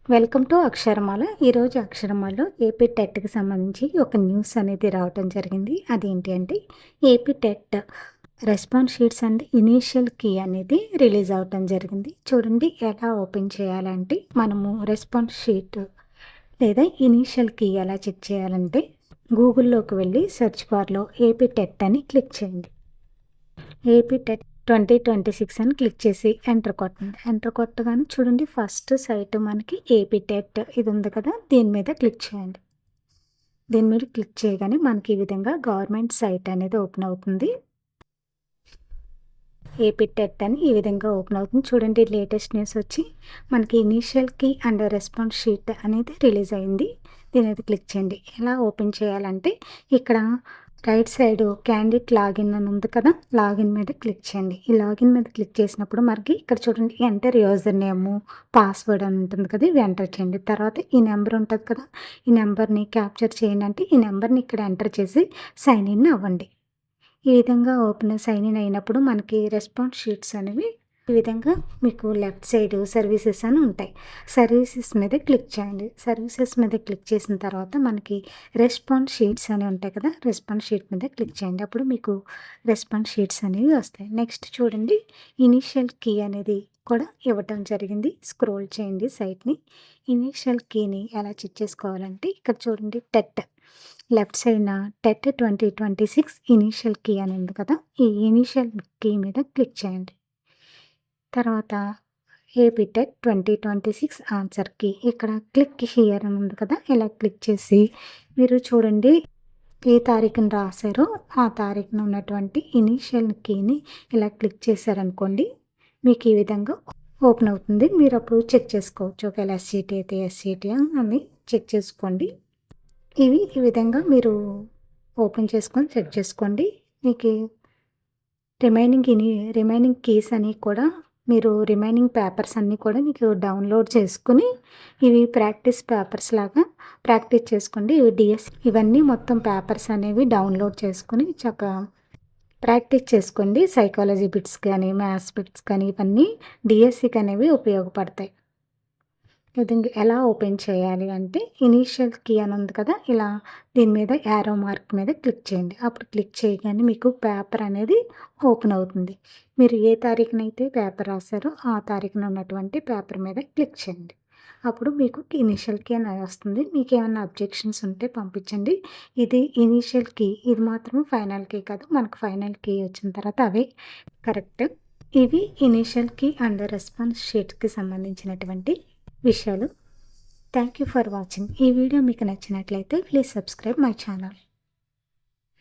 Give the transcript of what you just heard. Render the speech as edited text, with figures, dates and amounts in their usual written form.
Welcome to అక్షరమాల. ఈరోజు అక్షరమాలలో AP టెట్‌కి సంబంధించి ఒక న్యూస్ అనేది రావటం జరిగింది. అదేంటి అంటే AP TET response sheets and initial key అనేది రిలీజ్ అవ్వటం జరిగింది. చూడండి ఎలా ఓపెన్ చేయాలంటే మనము రెస్పాన్స్ షీట్ లేదా ఇనీషియల్ కీ ఎలా చెక్ చేయాలంటే గూగుల్‌లోకి వెళ్ళి సెర్చ్ బార్‌లో ఏపీ టెట్ అని క్లిక్ చేయండి. ఏపీ టెట్ 2026 అని క్లిక్ చేసి ఎంటర్ కొట్టండి. ఎంటర్ కొట్టగానే చూడండి ఫస్ట్ సైట్ మనకి ఏపీ టెట్ ఇది ఉంది కదా! దీని మీద క్లిక్ చేయండి. దీని మీద క్లిక్ చేయగానే మనకి ఈ విధంగా గవర్నమెంట్ సైట్ అనేది ఓపెన్ అవుతుంది. ఏపీ టెట్ అని ఈ విధంగా ఓపెన్ అవుతుంది. చూడండి లేటెస్ట్ న్యూస్ వచ్చి మనకి initial key and response sheet అనేది రిలీజ్ అయింది. దీని మీద క్లిక్ చేయండి. ఎలా ఓపెన్ చేయాలంటే ఇక్కడ రైట్ సైడ్ క్యాండిడేట్ లాగిన్ అని ఉంది కదా! లాగిన్ మీద క్లిక్ చేయండి. ఈ లాగిన్ మీద క్లిక్ చేసినప్పుడు మనకి ఇక్కడ చూడండి ఎంటర్ యూజర్ నేము, పాస్వర్డ్ అని ఉంటుంది కదా! ఇవి ఎంటర్ చేయండి. తర్వాత ఈ నెంబర్ ఉంటుంది కదా! ఈ నెంబర్‌ని క్యాప్చర్ చేయండి అంటే ఈ నెంబర్‌ని ఇక్కడ ఎంటర్ చేసి సైన్ ఇన్ అవ్వండి. ఈ విధంగా సైన్ ఇన్ అయినప్పుడు మనకి రెస్పాన్స్ షీట్స్ అనేవి ఈ విధంగా మీకు లెఫ్ట్ సైడ్ సర్వీసెస్ అని ఉంటాయి. సర్వీసెస్ మీద క్లిక్ చేయండి. సర్వీసెస్ మీద క్లిక్ చేసిన తర్వాత మనకి రెస్పాన్స్ షీట్స్ అని ఉంటాయి కదా! రెస్పాన్స్ షీట్ మీద క్లిక్ చేయండి. అప్పుడు మీకు రెస్పాన్స్ షీట్స్ అనేవి వస్తాయి. నెక్స్ట్ చూడండి ఇనీషియల్ కీ అనేది కూడా ఇవ్వటం జరిగింది. స్క్రోల్ చేయండి సైట్‌ని. ఇనీషియల్ కీని ఎలా చెక్ చేసుకోవాలంటే ఇక్కడ చూడండి టెట్ లెఫ్ట్ సైడ్‌న టెట్ 2026 ఇనీషియల్ కీ అని ఉంది కదా! ఈ ఇనీషియల్ కీ మీద క్లిక్ చేయండి. తర్వాత ఏపీ టెట్ 2026 ఆన్సర్ కీ ఇక్కడ క్లిక్ హియర్ అని ఉంది కదా! ఇలా క్లిక్ చేసి మీరు చూడండి ఏ తారీఖున రాసారో ఆ తారీఖున ఉన్నటువంటి ఇనీషియల్ కీని ఇలా క్లిక్ చేశారనుకోండి మీకు ఈ విధంగా ఓపెన్ అవుతుంది. మీరు అప్పుడు చెక్ చేసుకోవచ్చు. ఒకవేళ ఎస్‌సీటీ అయితే ఎస్‌సీటీ అని చెక్ చేసుకోండి. ఇవి ఈ విధంగా మీరు ఓపెన్ చేసుకొని చెక్ చేసుకోండి. మీకు రిమైనింగ్ కీస్ అని కూడా మీరు రిమైనింగ్ పేపర్స్ అన్నీ కూడా మీకు డౌన్లోడ్ చేసుకొని ఇవి ప్రాక్టీస్ పేపర్స్ లాగా ప్రాక్టీస్ చేసుకోండి. ఇవి డిఎస్ ఇవన్నీ మొత్తం పేపర్స్ అనేవి డౌన్లోడ్ చేసుకొని చక్కగా ప్రాక్టీస్ చేసుకోండి. సైకాలజీ బిట్స్ కానీ, మ్యాథ్స్ బిట్స్ కానీ ఇవన్నీ డిఎస్సికి అనేవి ఉపయోగపడతాయి. ఇది ఎలా ఓపెన్ చేయాలి అంటే ఇనీషియల్ కీ అని ఉంది కదా! ఇలా దీని మీద యారో మార్క్ మీద క్లిక్ చేయండి. అప్పుడు క్లిక్ చేయగానే మీకు పేపర్ అనేది ఓపెన్ అవుతుంది. మీరు ఏ తారీఖునైతే పేపర్ రాసారో ఆ తారీఖున ఉన్నటువంటి పేపర్ మీద క్లిక్ చేయండి. అప్పుడు మీకు ఇనీషియల్ కీ అనేది వస్తుంది. మీకేమన్నా అబ్జెక్షన్స్ ఉంటే పంపించండి. ఇది ఇనీషియల్ కీ ఇది మాత్రం ఫైనల్ కీ కాదు. మనకు ఫైనల్ కీ వచ్చిన తర్వాత అవే కరెక్ట్. ఇవి ఇనీషియల్ కీ అండ్ రెస్పాన్స్ షీట్‌కి సంబంధించినటువంటి విషయాలు. Thank you for watching. ఈ వీడియో మీకు నచ్చినట్లయితే ప్లీజ్ సబ్స్క్రైబ్ మై ఛానల్.